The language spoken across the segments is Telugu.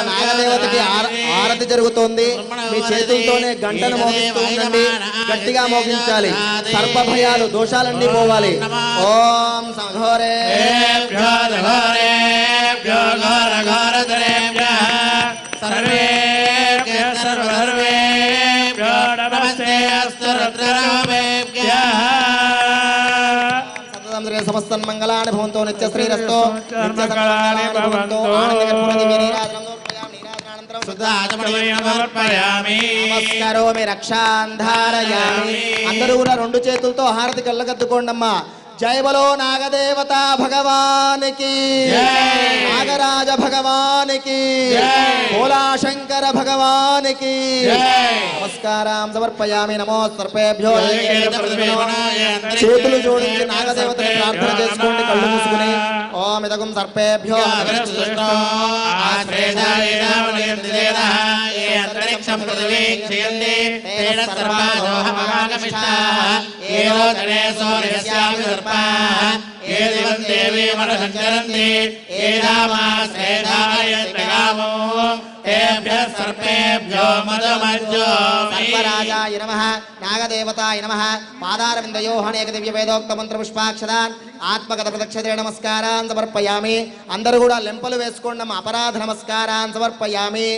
నాగదేవతకి ఆరతి జరుగుతోంది. మీ చేతులతోనే గంటను మోగిస్తూ ఉండండి, గట్టిగా మోగించాలి. సర్పభయాలు దోషాలన్నీ పోవాలి. ఓం సంఘోరే సమస్తన్మంగళాని భవంతో నిత్య శ్రీరస్తో నమస్కారోమి రక్షాంధారయామి. అందరూ కూడా రెండు చేతులతో హారతి కళ్ళగద్దుకోండమ్మా. జయ బలో నాగదేవత భగవానికి, నాగరాజ భగవానికి, భోలాశంకర భగవానికి నమస్కారం సమర్పయామి. నమో సర్పేభ్యో. చేతులు జోడించి నాగదేవతని ప్రార్థన చేసుకోండి కళ్ళు మూసుకుని. ఓం ఇదగం సర్పేభ్యో సర్వరాజాయ నమః నాగదేవతాయ నమః. పాదారవిందయోః అనేక దివ్య వేదోక్త మంత్ర పుష్పాక్షరాన్ ఆత్మగత ప్రదక్షిణే నమస్కారాన్ సమర్పయామి. అందరూ కూడా లెంపలు వేసుకోండి. అపరాధ నమస్కారాన్ సమర్పయామి.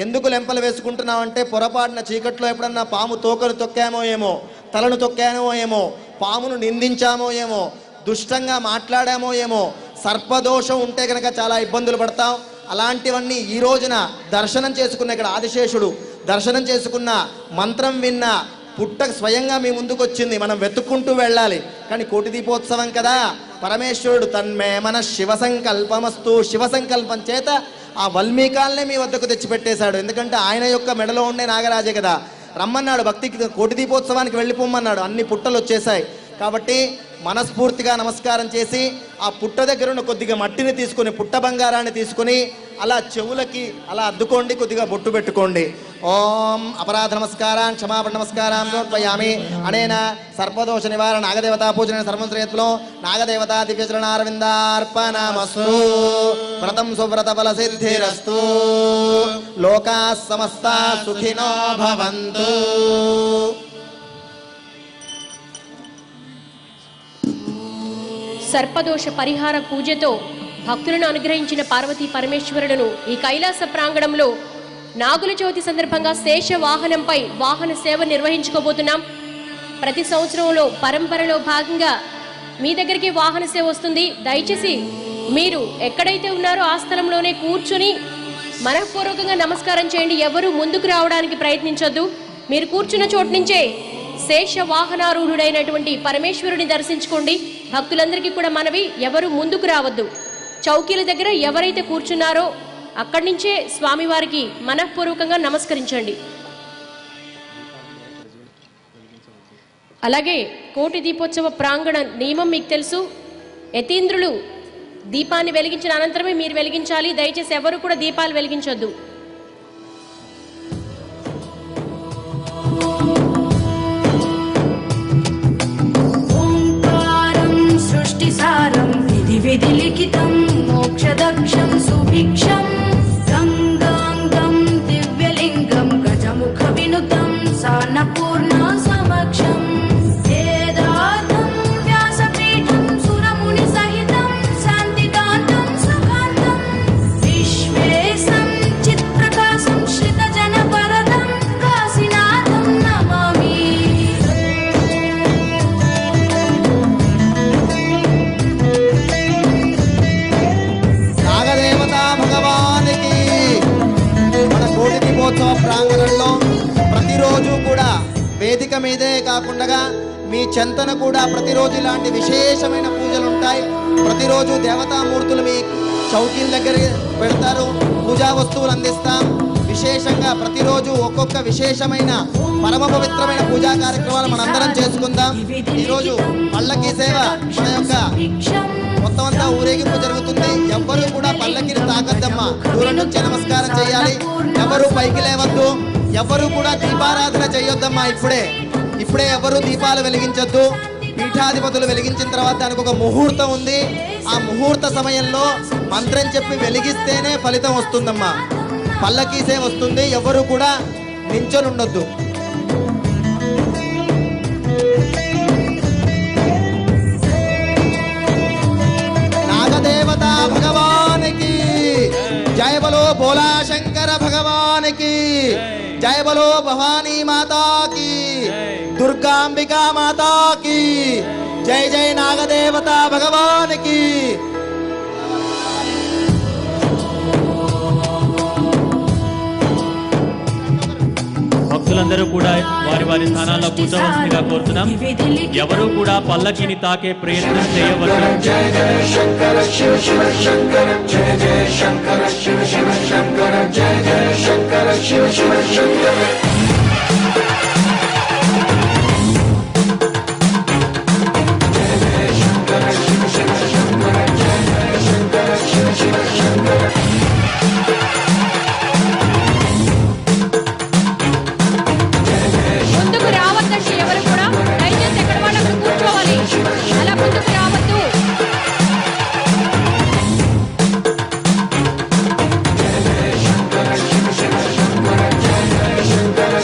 ఎందుకు లెంపలు వేసుకుంటున్నామంటే పొరపాటున చీకట్లో ఎప్పుడన్నా పాము తోకలు తొక్కామో ఏమో, తలను తొక్కామో ఏమో, పామును నిందించామో ఏమో, దుష్టంగా మాట్లాడామో ఏమో, సర్పదోషం ఉంటే కనుక చాలా ఇబ్బందులు పడతాం. అలాంటివన్నీ ఈ రోజున దర్శనం చేసుకున్న, ఇక్కడ ఆదిశేషుడు దర్శనం చేసుకున్న, మంత్రం విన్న పుట్ట స్వయంగా మీ ముందుకు వచ్చింది. మనం వెతుక్కుంటూ వెళ్ళాలి. కానీ కోటి దీపోత్సవం కదా, పరమేశ్వరుడు తన్మే మన శివ సంకల్పమస్తు, శివ సంకల్పం చేత ఆ వల్మీకాలనే మీ వద్దకు తెచ్చిపెట్టేశాడు. ఎందుకంటే ఆయన యొక్క మెడలో ఉండే నాగరాజే కదా. రమ్మన్నాడు, భక్తికి కోటి దీపోత్సవానికి వెళ్ళిపోమన్నాడు. అన్ని పుట్టలు వచ్చేసాయి. కాబట్టి మనస్ఫూర్తిగా నమస్కారం చేసి ఆ పుట్ట దగ్గర ఉన్న కొద్దిగా మట్టిని తీసుకొని, పుట్ట బంగారాన్ని తీసుకొని అలా చెవులకి అలా అద్దుకోండి, కొద్దిగా బొట్టు పెట్టుకోండి. ఓం అపరాధ నమస్కారం క్షమాపణ నమస్కారం సమర్పయామి. అనేన సర్పదోష నివారణ నాగదేవతా పూజన సర్వశ్రేయత్లో నాగదేవతా దివ్యచరణారవిందార్పణమస్తు. వ్రతం సువ్రత ఫల సిద్ధిరస్తు. లోకా సమస్తా సుఖినో భవంతు. సర్పదోష పరిహార పూజతో భక్తులను అనుగ్రహించిన పార్వతీ పరమేశ్వరులను ఈ కైలాస ప్రాంగణంలో నాగుల చవితి సందర్భంగా శేష వాహనంపై వాహన సేవ నిర్వహించుకోబోతున్నాం. ప్రతి సంవత్సరంలో పరంపరలో భాగంగా మీ దగ్గరికి వాహన సేవ వస్తుంది. దయచేసి మీరు ఎక్కడైతే ఉన్నారో ఆ స్థలంలోనే కూర్చుని మనఃపూర్వకంగా నమస్కారం చేయండి. ఎవరు ముందుకు రావడానికి ప్రయత్నించొద్దు. మీరు కూర్చున్న చోటు నుంచే శేష వాహనారూఢుడైనటువంటి పరమేశ్వరుని దర్శించుకోండి. భక్తులందరికీ కూడా మనవి, ఎవరు ముందుకు రావద్దు. చౌకీల దగ్గర ఎవరైతే కూర్చున్నారో అక్కడి నుంచే స్వామివారికి మనఃపూర్వకంగా నమస్కరించండి. అలాగే కోటి దీపోత్సవ ప్రాంగణ నియమం మీకు తెలుసు. యతీంద్రులు దీపాన్ని వెలిగించిన అనంతరమే మీరు వెలిగించాలి. దయచేసి ఎవరు కూడా దీపాలు వెలిగించొద్దు. సృష్టిసారం విధి విధి లిఖితం మోక్షదక్షం సుభిక్షం గంగాంగం దివ్యలింగం గజముఖ వినుతం సాన్నపూర్ణ సమక్షం వేదాంతం వ్యాసపీఠం సురముని సహితం శాంతికాంతం సుఖాంతం విశ్వేశం చిత్ప్రకాశం శ్రితజన వరదం కాశీనాథం నమామి. భగవానికి మన కోటి దీపోత్సవ ప్రాంగణంలో ప్రతిరోజు కూడా వేదిక మీదే కాకుండా మీ చెంతన కూడా ప్రతిరోజు ఇలాంటి విశేషమైన పూజలు ఉంటాయి. ప్రతిరోజు దేవతామూర్తులు మీ చౌకీల దగ్గర పెడతారు. పూజా వస్తువులు అందిస్తాం. విశేషంగా ప్రతిరోజు ఒక్కొక్క విశేషమైన పరమ పవిత్రమైన పూజా కార్యక్రమాలు మనందరం చేసుకుందాం. ఈరోజు పల్లకి సేవ మన యొక్క మొత్తం అంతా ఊరేగింపు జరుగుతుంది. ఎవ్వరూ కూడా పల్లకిని తాకద్దమ్మా, దూరం నుంచి నమస్కారం చేయాలి. ఎవరు పైకి లేవద్దు, ఎవరు కూడా దీపారాధన చేయొద్దమ్మా. ఇప్పుడే ఎవరు దీపాలు వెలిగించొద్దు. పీఠాధిపతులు వెలిగించిన తర్వాత దానికి ఒక ముహూర్తం ఉంది. ఆ ముహూర్త సమయంలో మంత్రం చెప్పి వెలిగిస్తేనే ఫలితం వస్తుందమ్మా. పల్లకీసే వస్తుంది, ఎవరు కూడా నించొని ఉండొద్దు. నాగదేవత భగవానికి జయ బలో, భోలా శంకర భగవానికి జయ బలో, భవానీ మాతాకి, దుర్గాంబికా మాతాకి జై జై, నాగదేవత భగవానికి. భక్తులందరూ కూడా వారి వారి స్థానాల్లో కూర్చోవలసిందిగా కోరుతున్నాం. ఎవరూ కూడా పల్లకిని తాకే ప్రయత్నం చేయవద్దు. जय जय शंकर शिव शिव शंकर, जय जय शंकर शिव शिव शंकर, जय जय शंकर शिव शिव शंकर. जय जय शंकर शिव शिव शंकर, जय जय शंकर शिव शिव शंकर. ముందుకు రావద్దండి, ఎవరు కూడా దయచేసి ఎక్కడ వాళ్ళు అక్కడ కూర్చోవాలి, అలా ముందుకు రావద్దు. जय जय शंकर शिव शिव शंकर, जय जय शंकर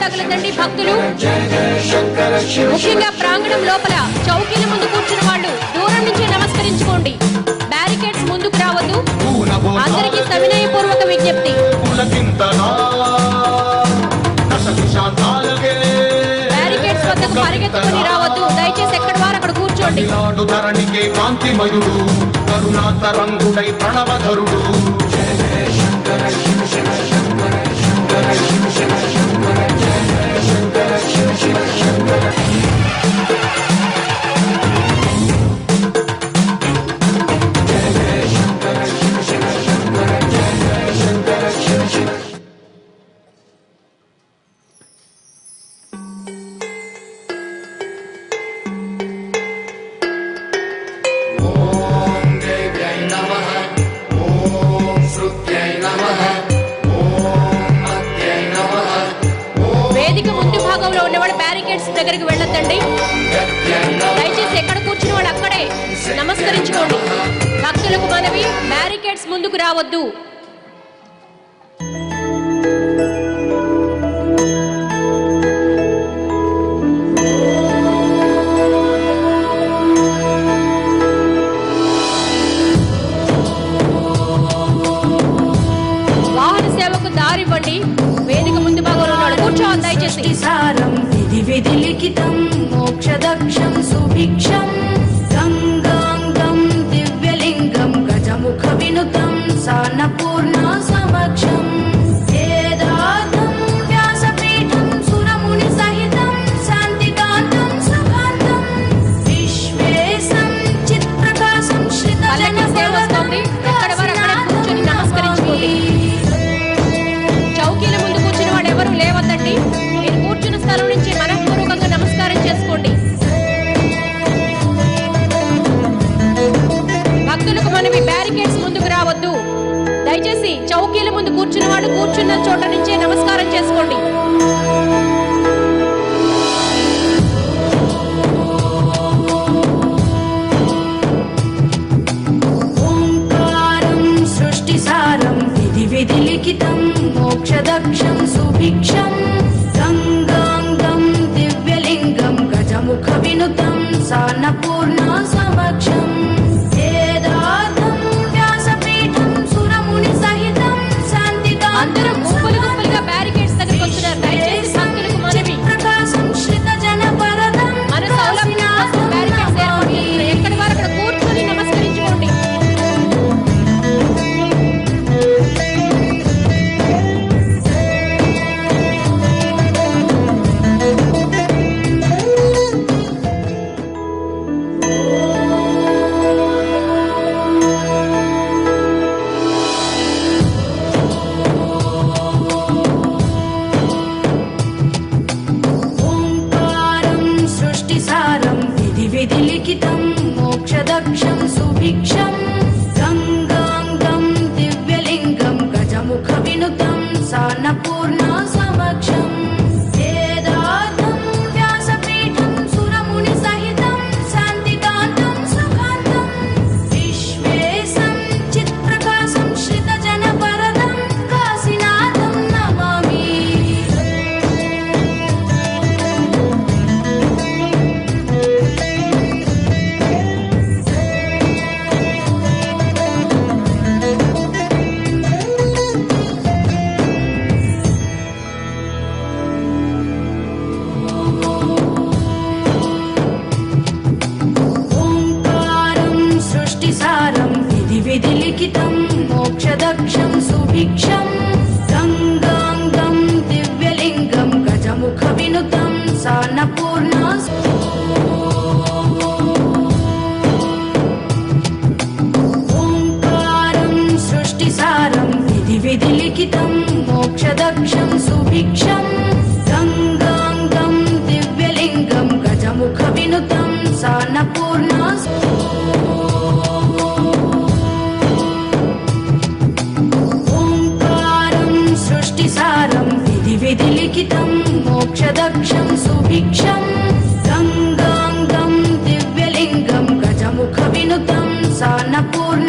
తగలదండి భక్తులు. జయ జయ శంకర శివ ముఖ్యంగా ప్రాంగణం లోపల చౌకీల ముందు కూర్చున్న వాళ్ళు దూరం నుంచి నమస్కరించుకోండి. బ్యారికేడ్స్ ముందుకు రావద్దు. అందరికీ సవినయపూర్వక విజ్ఞప్తి. బ్యారికేడ్స్ వద్దకు పరిగెత్తుకుని రావద్దు. దయచేసి ఎక్కడి వారు అక్కడ కూర్చోండి. ధరణికే కాంతిమయుడు కరుణాతరంగుడై ప్రణవధరుడు. జయ జయ శంకర శివ శివ శంకర శంకర శివ శివ శంకర జయ జయ శంకర శివ శివ శంకర. వేదిక ముందు భాగంలో ఉన్నవాడు బ్యారికేడ్స్ దగ్గరికి వెళ్ళొద్దండి. దయచేసి ఎక్కడ కూర్చున్న వాడు అక్కడే నమస్కరించుకోండి. భక్తులకు మనవి, బ్యారికేడ్స్ ముందుకు రావద్దు. వాహన సేవకు దారివ్వండి. వేదిక ముందు భాగంలో ఉన్నాడు కూర్చోవాలి దయచేసి. సారం విధి విధి లిఖితం మోక్షదక్షం సుభిక్షం గంగాంగం దివ్యలింగం గజముఖ వినుతం సాన్నపూర్ణ సమక్షం వేదాంతం వ్యాసపీఠం సురముని సహితం శాంతికాంతం సుఖాంతం విశ్వేశం చిత్ప్రకాశం పల్లకి సేవ వస్తోంది. ఎక్కడ వారు అక్కడ కూర్చొని నమస్కరించుకోండి. చౌకీల ముందు కూర్చున్న వాడు ఎవరు లేవద్దండి. మీరు కూర్చున్న స్థలం నుంచి మనఃపూర్వకంగా నమస్కారం చేసుకోండి. భక్తులకు మనవి, బ్యారికేడ్స్ ముందుకు రావద్దు. దయచేసి చౌకీల ముందు కూర్చున్న వాడు కూర్చున్న చోట నుంచే నమస్కారం చేసుకోండి. ఓంకారం సృష్టిసారం విధి విధి లిఖితం మోక్షదక్షం సుభిక్షం గంగాంగం దివ్యలింగం గజముఖ వినుతం సాన్నపూర్ణ సమక్షం వేదాంతం వ్యాసపీఠం సురముని సహితం అందరూ శాంతికాంతం గుంపులు గుంపులుగా బ్యారికేడ్స్ దగ్గరికి వస్తున్నారు. దయచేసి భక్తులకు మనవి, ప్రకాశం శ్రిత జన వరదం మన సౌలభ్యం కోసం బ్యారికేడ్స్ ఏర్పాటు చేస్తున్నారు. ఎక్కడి వారు అక్కడ కూర్చొని నమస్కరించుకోండి. ఓంకారం సృష్టిసారం విధి విధి లిఖితం మోక్షదక్షం సుభిక్షం గంగాంగం దివ్యలింగం గజముఖ వినుతం సాన్నపూర్ణ సమక్షం వేదాంతం వ్యాసపీఠం సురముని సహితం శాంతికాంతం సుఖాంతం విశ్వేశం చిత్ప్రకాశం శ్రిత జన వరదం కాశీనాథం నమామి. ఓంకారం సృష్టిసారం విధి విధి లిఖితం మోక్షదక్షం సుభిక్షం గంగాంగం దివ్యలింగం గజముఖ వినుతం సాన్నపూర్ణ ఓంకారం సృష్టిసారం విధి విధి లిఖితం మోక్షదక్షం సుభిక్షం గంగాంగం దివ్యలింగం గజముఖ వినుతం సాన్నపూర్ణ ఓంకారం సృష్టిసారం విధి విధి లిఖితం మోక్షదక్షం సుభిక్షం గంగాంగం దివ్యలింగం గజముఖ వినుతం సాన్నపూర్ణ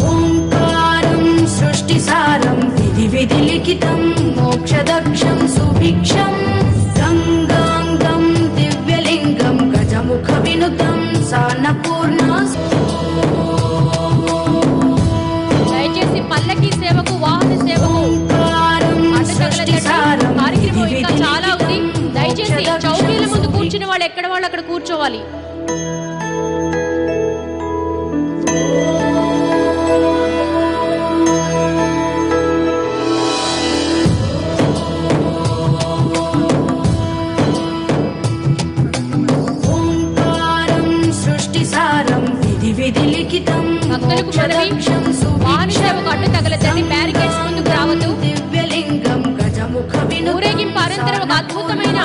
ఓంకారం విధి లిఖితం మోక్షదక్షం సుభిక్షం గంగాంగం దివ్యలింగం గజముఖ వినుతం సాన్నపూర్ణ. దయచేసి పల్లకి సేవకు వాహన సేవకు కార్యక్రమం ఇంకా చాలా ఉంది. దయచేసి చౌకీల ముందు కూర్చుని వాళ్ళు ఎక్కడ వాళ్ళు అక్కడ కూర్చోవాలి. భక్తులకు మనవి, వాహన సేవకు అడ్డు తగలదండి, బ్యారికేడ్స్ ముందుకు రావద్దు. ఊరేగింపు అనంతరం ఒక అద్భుతమైన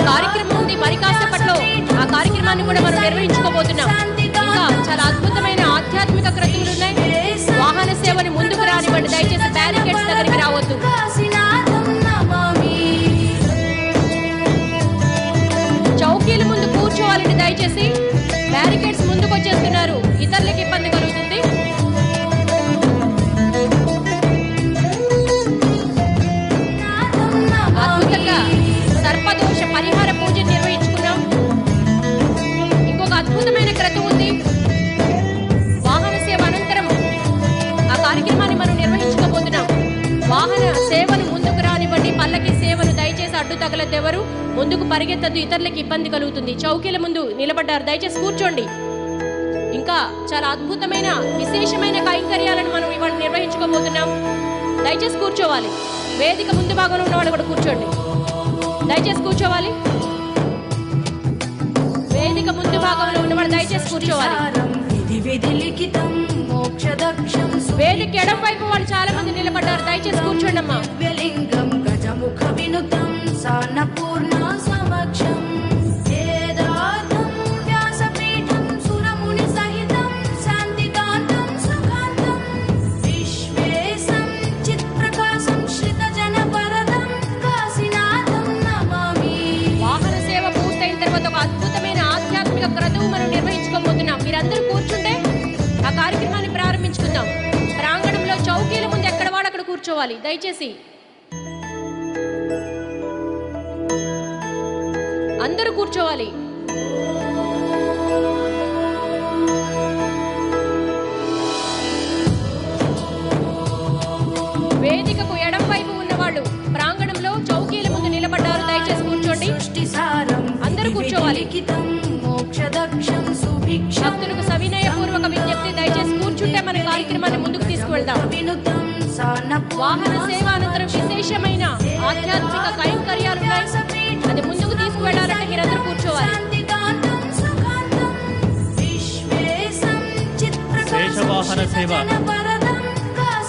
కార్యక్రమం ఉంది. మరి కాసేపట్లో ఆ కార్యక్రమాన్ని కూడా మనం నిర్వహించుకోబోతున్నాం. ఇంకా చాలా అద్భుతమైన ఆధ్యాత్మిక క్రతువులు ఉన్నాయి. వాహన సేవని ముందుకు రానివ్వండి, దయచేసి బ్యారికేడ్స్ దగ్గరికి రావద్దు. చౌకీల ముందు కూర్చోవాలండి, దయచేసి బ్యారికేడ్స్ ముందుకు వచ్చేస్తున్నారు, ఇతరులకు ఇబ్బంది కలుగుతుంది. అద్భుతంగా సర్పదోష పరిహార పూజ నిర్వహించుకున్నాం. ఇంకొక అద్భుతమైన క్రతువు ఉంది. వాహన సేవ అనంతరం ఆ కార్యక్రమాన్ని మనం నిర్వహించుకోబోతున్నాం. వాహన సేవను ముందుకు రానివ్వండి, పల్లకి సేవను దయచేసి అడ్డు తగలద్దెవరు, ముందుకు పరిగెత్తద్దు, ఇతరులకు ఇబ్బంది కలుగుతుంది. చౌకీల ముందు నిలబడ్డారు, దయచేసి కూర్చోండి. ఇంకా చాలా అద్భుతమైన విశేషమైన కైంకర్యాలను మనం ఇవాళ నిర్వహించుకోబోతున్నాం. దయచేసి కూర్చోవాలి. వేదిక ముందు భాగంలో ఉన్నవాళ్ళు కూడా కూర్చోండి, దయచేసి కూర్చోవాలి. వేదిక ముందు భాగంలో ఉన్నవాళ్ళు దయచేసి కూర్చోవాలి. వేదిక ఎడం వైపు వాళ్ళు చాలా మంది నిలబడ్డారు, దయచేసి కూర్చోండి అమ్మా. గజముఖ వినుతం సాన్నపూర్ణ సమక్షం వ్యాసపీఠం సురముని సహితం శాంతికాంతం సుఖాంతం విశ్వేశం చిత్ప్రకాశం శ్రిత జన వరదం కాశీనాథం నమామి. వాహన సేవ పూర్తయిన తర్వాత ఒక అద్భుతమైన ఆధ్యాత్మిక క్రతువు మనం నిర్వహించుకోబోతున్నాం. మీరందరూ కూర్చుంటే ఆ కార్యక్రమాన్ని ప్రారంభించుకుందాం. ప్రాంగణంలో చౌకీల ముందు ఎక్కడ వాడు అక్కడ కూర్చోవాలి, దయచేసి అందరూ కూర్చోవాలి. వేదికకు ఎడం వైపు ఉన్నవాళ్ళు ప్రాంగణంలో చౌకీల ముందు నిలబడ్డారు, దయచేసి కూర్చోండి. అందరూ కూర్చోవాలి. భక్తులకు సవినయపూర్వక విజ్ఞప్తి, దయచేసి కూర్చుంటే మన కార్యక్రమాన్ని ముందుకు తీసుకువెళ్దాం. వాహన సేవ అనంతరం విశేషమైన ఆధ్యాత్మిక కైంకర్యాలు ఉన్నాయి. అది ముందుకు తీసుకువెళ్లాలంటే మీరందరూ కూర్చోవాలి. శేషవాహన సేవ,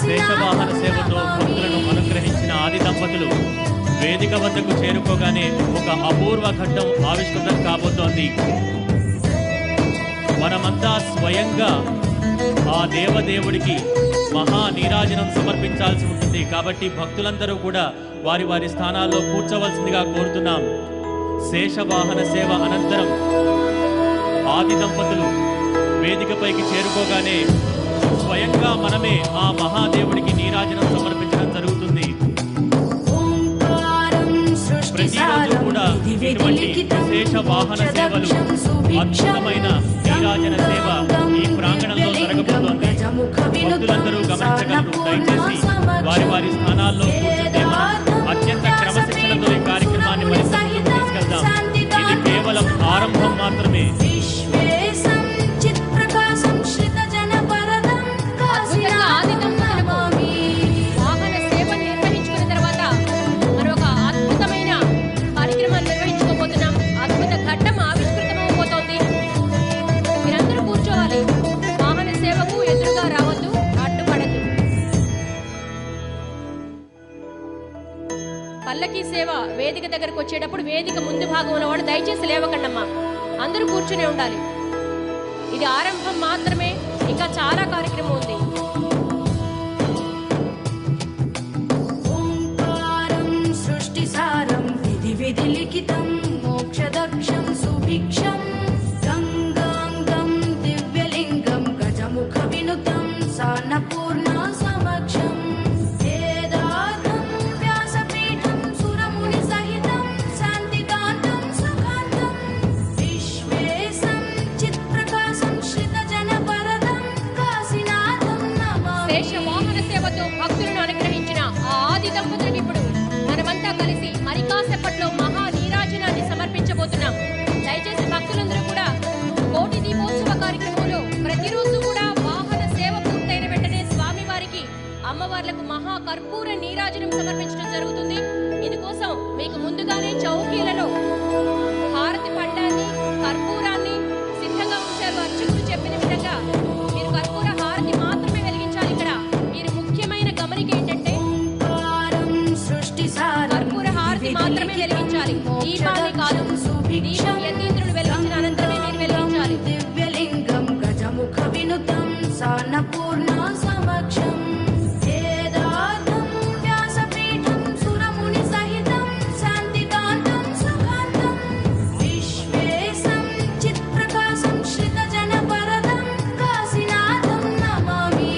శేషవాహన సేవతో భక్తులను అనుగ్రహించిన ఆది దంపతులు వేదిక వద్దకు చేరుకోగానే ఒక అపూర్వ ఘట్టం ఆవిష్కృతం కాబోతోంది. మనమంతా స్వయంగా ఆ దేవదేవుడికి మహా నీరాజనం సమర్పించాల్సి ఉంటుంది. కాబట్టి భక్తులందరూ కూడా వారి వారి స్థానాల్లో కూర్చోవలసిందిగా కోరుతున్నాం. శేషవాహన సేవ అనంతరం ఆది దంపతులు వేదికపైకి చేరుకోగానే స్వయంగా మనమే ఆ మహాదేవుడికి నీరాజనం సమర్పించడం జరుగుతుంది. ప్రతిరోజు కూడా ఇటువంటి విశేష వాహన సేవలు, అద్భుతమైన నీరాజన సేవ ఈ ప్రాంగణంలో జరగబోతోంది. భక్తులందరూ గమనించగలరు. దయచేసి వారి వారి స్థానాల్లో కూర్చుంటే మనం అత్యంత క్రమశిక్షణతో ఈ కార్యక్రమాన్ని మరింత ముందుకు తీసుకెళ్దాం. ఇది కేవలం ఆరంభం మాత్రమే. అద్భుతంగా ఆది దంపతులకు వాహన సేవను నిర్వహించుకున్న తర్వాత మనం ఒక అద్భుతమైన కార్యక్రమాన్ని నిర్వహించుకోబోతున్నాం. అద్భుత ఘట్టం ఆవిష్కృతమవబోతోంది. మీరందరూ కూర్చోవాలి. వాహన సేవకు ఎదురుగా రావద్దు, అడ్డుపడద్దు. పల్లకి సేవ వేదిక దగ్గరకు వచ్చేటప్పుడు వేదిక ముందు భాగంలో వాడు దయచేసి లేవకండమ్మా, అందరూ కూర్చునే ఉండాలి. ఇది ఆరంభం మాత్రమే, ఇంకా చాలా కార్యక్రమం ఉంది. సృష్టిసారం విధి లిఖితం మోక్షదక్షం సుభిక్షం గంగాంగం దివ్యలింగం గజముఖ వినుతం సాన్నపూర్ణ సమక్షం కృపతో భక్తులను అనుగ్రహించిన ఆ ఆది దంపతులకు ఇప్పుడు మనమంతా కలిసి మరి కాసేపట్లో మహా నీరాజనాన్ని సమర్పించబోతున్నాం. దయచేసి భక్తులందరూ కూడా కోటి దీపోత్సవ కార్యక్రమంలో ప్రతిరోజు కూడా వాహన సేవ పూర్తయిన వెంటనే స్వామివారికి అమ్మవార్లకు మహా కర్పూర నీరాజనం సమర్పించడం జరుగుతుంది. ఇందుకోసం మీకు ముందుగానే చౌకీలలో హారతి పండాన్ని కర్పూరాన్ని సిద్ధంగా ఉంచారు. అర్చకులు చెప్పిన విధంగా మీరు కర్పూర హారతి మాత్రమే వెలిగించాలి. ఇక్కడ మీరు ముఖ్యమైన గమనిక ఏంటంటే కర్పూర హారతి మాత్రమే వెలిగించాలి, దీపాన్ని కాదు. దీపం యతీంద్రుడు వెలిగించిన అనంతరమే మీరు వెలిగించాలి. దివ్యలింగం గజముఖ వినుతం సాన్నపూర్ణ సమక్షం వేదార్థం వ్యాసపీఠం సురముని సహితం శాంతికాంతం సుఖాంతం విశ్వేశం చిత్ప్రకాశం శ్రితజన వరదం కాశీనాథం నమామి.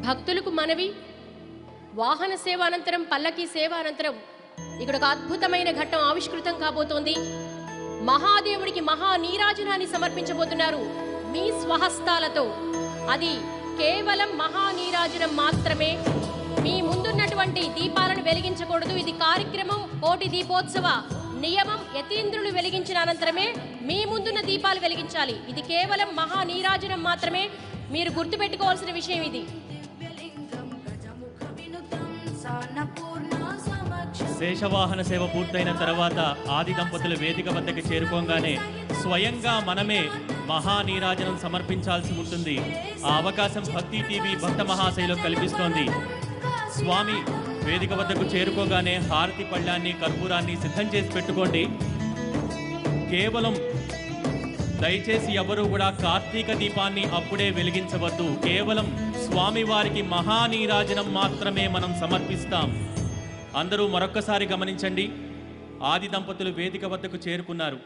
భక్తులకు మనవి, వాహన సేవ అనంతరం పల్లకి సేవ అనంతరం ఇక్కడ ఒక అద్భుతమైన ఘట్టం ఆవిష్కృతం కాబోతోంది. మహాదేవుడికి మహా నీరాజనాన్ని సమర్పించబోతున్నారు మీ స్వహస్తాలతో. అది కేవలం మహా నీరాజనం మాత్రమే. మీ ముందున్నటువంటి దీపాలను వెలిగించకూడదు. ఇది కార్యక్రమం కోటి దీపోత్సవ నియమం. యతీంద్రులు వెలిగించిన అనంతరమే మీ ముందున్న దీపాలు వెలిగించాలి. ఇది కేవలం మహా నీరాజనం మాత్రమే. మీరు గుర్తుపెట్టుకోవాల్సిన విషయం ఇది. శేషవాహన సేవ పూర్తయిన తర్వాత ఆది దంపతులు వేదిక వద్దకు చేరుకోగానే స్వయంగా మనమే మహానీరాజనం సమర్పించాల్సి ఉంటుంది. ఆ అవకాశం భక్తి టీవీ భక్త మహాశైలో కల్పిస్తోంది. స్వామి వేదిక వద్దకు చేరుకోగానే హారతి పళ్ళాన్ని కర్పూరాన్ని సిద్ధం చేసి పెట్టుకోండి. కేవలం దయచేసి ఎవరు కూడా కార్తీక దీపాన్ని అప్పుడే వెలిగించవద్దు. కేవలం స్వామివారికి మహానీరాజనం మాత్రమే మనం సమర్పిస్తాం. అందరూ మరొక్కసారి గమనించండి. ఆది దంపతులు వేదిక వద్దకు చేరుకున్నారు.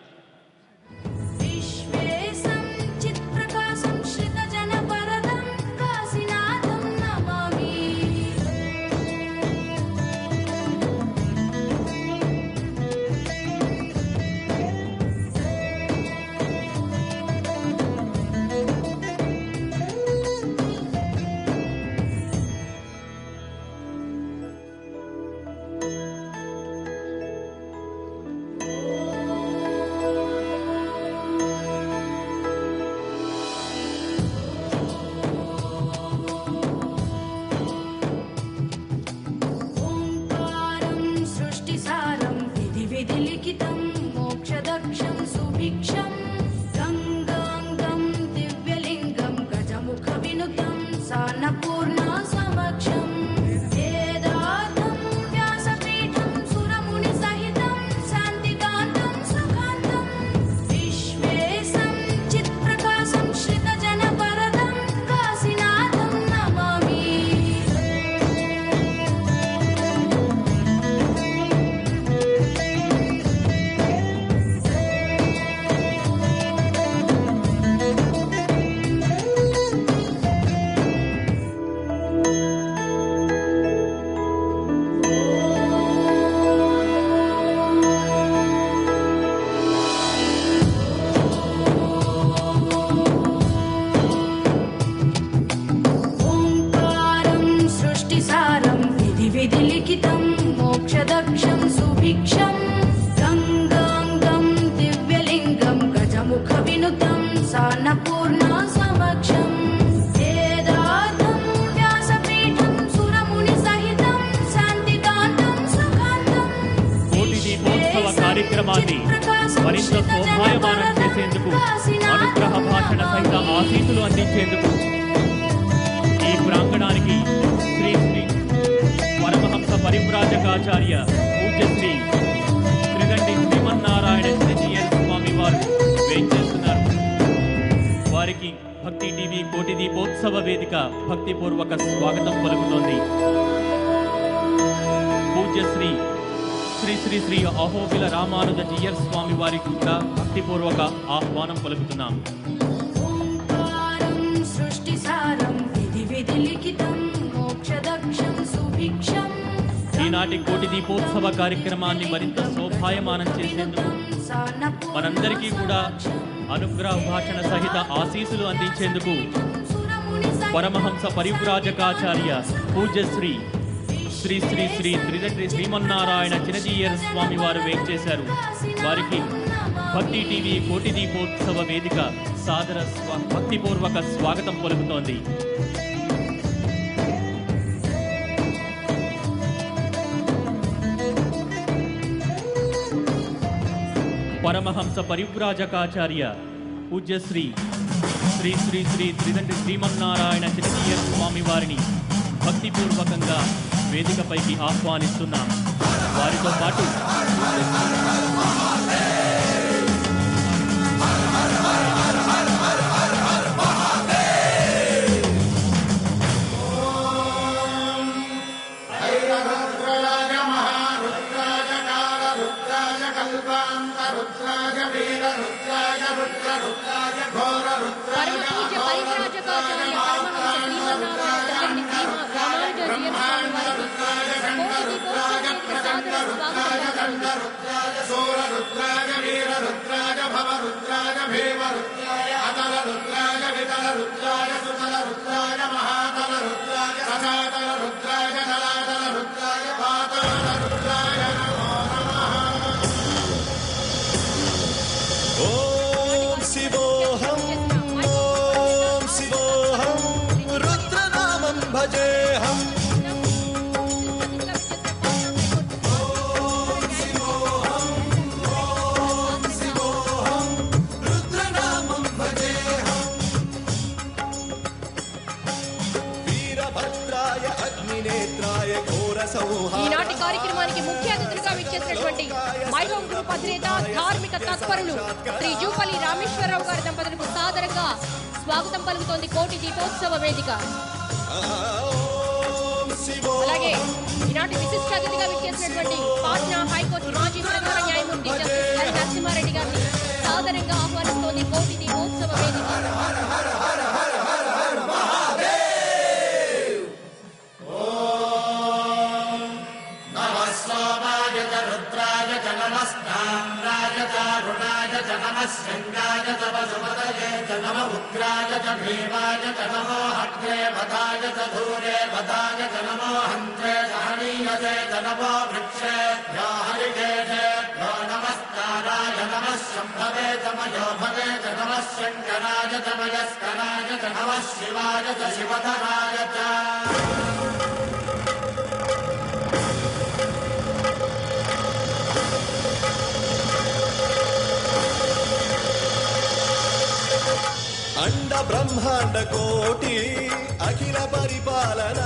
విశ్వేశం చిత్ప్రకాశం శ్రితజన వరదం కాశీనాథం నమామి. ఓంకారం సృష్టిసారం విధిలిఖితం మోక్షదక్షం సుభిక్షం గంగాంగం దివ్యలింగం గజముఖ వినుతం సాన్నపూర్ణ సమక్షం వేదార్థం వ్యాసపీఠం సురముని సహితం శాంతికాంతం సుఖాంతం విశ్వేశం చిత్ప్రకాశం శ్రితజన వరదం కాశీనాథం నమామి. ఓంకారం సృష్టిసారం విధిలిఖితం మోక్షదక్షం సుభిక్షం గంగాంగం దివ్యలింగం గజముఖ వినుతం సాన్నపూర్ణ సమక్షం వేదార్థం వ్యాసపీఠం సురముని సహితం శాంతికాంతం సుఖాంతం కోటి దీపోత్సవ కార్యక్రమాన్ని మరింత శోభాయమానం చేసేందుకు అనుగ్రహ భాషణ సహిత ఆశీస్సులు అందించేందుకు ఈ ప్రాంగణానికి శ్రీ శ్రీ పరమహంస పరివ్రాజకాచార్య పూజ్యశ్రీ త్రిదండి శ్రీమన్నారాయణ శ్రీజీయర్ స్వామి వారు వేంచేస్తున్నారు. వారికి భక్తి టీవీ కోటి దీపోత్సవ వేదిక భక్తిపూర్వక స్వాగతం పలుకుతోంది. పూజ్యశ్రీ శ్రీ శ్రీ శ్రీ అహోబిల రామానుజ జీయర్ స్వామి వారికి కూడా భక్తిపూర్వక ఆహ్వానం పలుకుతున్నాం. ఓంకారం సృష్టిసారం విధిలిఖితం ఈనాటి కోటి దీపోత్సవ కార్యక్రమాన్ని మరింత శోభాయమానం చేసేందుకు మనందరికీ కూడా అనుగ్రహ భాషణ సహిత ఆశీస్సులు అందించేందుకు పరమహంస పరివ్రాజకాచార్య పూజ్యశ్రీ శ్రీ శ్రీ శ్రీ త్రిదండ్రి శ్రీమన్నారాయణ చినజీయర స్వామి వారు వేంచేశారు. వారికి భక్తి టీవీ కోటి దీపోత్సవ వేదిక సాదర భక్తిపూర్వక స్వాగతం పలుకుతోంది. పరమహంస పరివ్రాజకాచార్య పూజ్యశ్రీ శ్రీ శ్రీ శ్రీ త్రిదండ్రి శ్రీమన్నారాయణ చినజీయర స్వామి వారిని భక్తిపూర్వకంగా వేదికపైకి ఆహ్వానిస్తున్నాం. వారితో పాటు పరమ పూజ్య పరివ్రాజకాచార్య ఓం శివోహం ఓం శివోహం రుద్రనామం భజేహం రుద్రనామం భజేహం వీరభద్రాయ అగ్నినేత్రాయ ఘోర సంహార. ఈనాటి కార్యక్రమానికి ముఖ్య అతిథులుగా విచ్చేసినటువంటి మైహోం గ్రూప్ అధినేత ధార్మిక తత్పరులు శ్రీ జూపల్లి రామేశ్వరరావు గారి దంపతులకు సాదరంగా స్వాగతం పలుకుతోంది కోటి దీపోత్సవ వేదిక. అలాగే ఈనాటి విశిష్ట అతిథిగా విచ్చేసినటువంటి పాట్నా హైకోర్టు మాజీ ప్రధాన న్యాయమూర్తి జస్టిస్ ఎల్ నరసింహారెడ్డి గారిని సాదరంగా ఆహ్వానిస్తోంది కోటి దీపోత్సవ వేదిక. శంగాయ తపసుపతయే నమ ఉగ్రాయ భీమాయ నమో హగ్రే వదాయ ధూరే వదాయ నమో హంత్రే సహనీయతే నమో వృక్షేభ్యో హరికేశేభ్యో నమస్కారాయ నమః శంభవే తమయో భవే నమః శంకరాయ తమయస్కరాయ నమః శివాయ శివధరాయ చ. అండ బ్రహ్మాండ కోటి అఖిల పరిపాలన